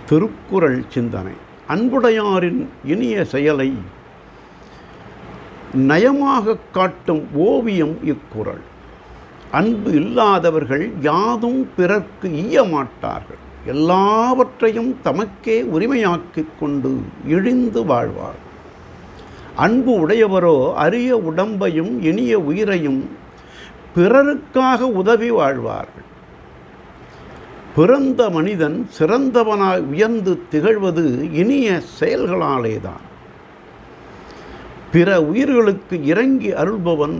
திருக்குறள் சிந்தனை. அன்புடையாரின் இனிய செயலை நயமாக காட்டும் ஓவியம் இக்குறள். அன்பு இல்லாதவர்கள் யாதும் பிறர்க்கு ஈய மாட்டார்கள். எல்லாவற்றையும் தமக்கே உரிமையாக்கிக் கொண்டு இழிந்து வாழ்வார். அன்பு உடையவரோ அரிய உடம்பையும் இனிய உயிரையும் பிறருக்காக உதவி வாழ்வார்கள். பிறந்த மனிதன் சிறந்தவனாய் உயர்ந்து திகழ்வது இனிய செயல்களாலேதான். பிற உயிர்களுக்கு இறங்கி அருள்பவன்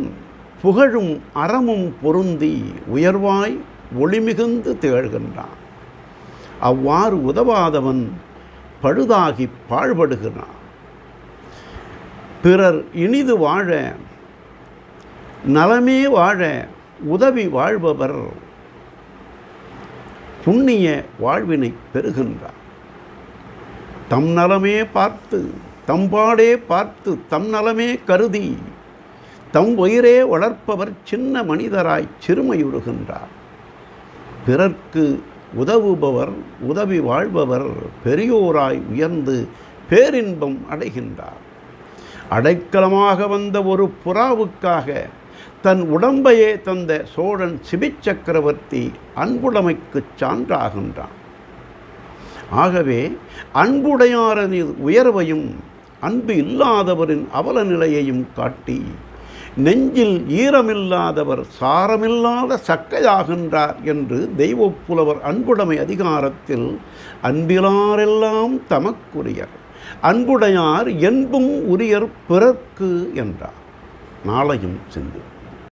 புகழும் அறமும் பொருந்தி உயர்வாய் ஒளிமிகுந்து திகழ்கின்றான். அவ்வாறு உதவாதவன் பழுதாகி பாழ்படுகிறான். பிறர் இனிது வாழ நலமே வாழ உதவி வாழ்பவர் புண்ணிய வாழ்வினை பெறுகின்றார். தம் நலமே பார்த்து தம்பாடே பார்த்து தம் நலமே கருதி தம் உயிரே வளர்ப்பவர் சின்ன மனிதராய் சிறுமையுறுகின்றார். பிறர்க்கு உதவுபவர் உதவி வாழ்பவர் பெரியோராய் உயர்ந்து பேரின்பம் அடைகின்றார். அடைக்கலமாக வந்த ஒரு புறாவுக்காக தன் உடம்பையே தந்த சோழன் சிபிச்சக்கரவர்த்தி அன்புடைமைக்கு சான்றாகின்றான். ஆகவே அன்புடையாரின் உயர்வையும் அன்பு இல்லாதவரின் அவல நிலையையும் காட்டி நெஞ்சில் ஈரமில்லாதவர் சாரமில்லாத சக்கையாகின்றார் என்று தெய்வப்புலவர் அன்புடைமை அதிகாரத்தில் அன்பிலாரெல்லாம் தமக்குரியர், அன்புடையார் என்பும் உரியர் பிறர்க்கு என்றார். நாளையும் சிந்து.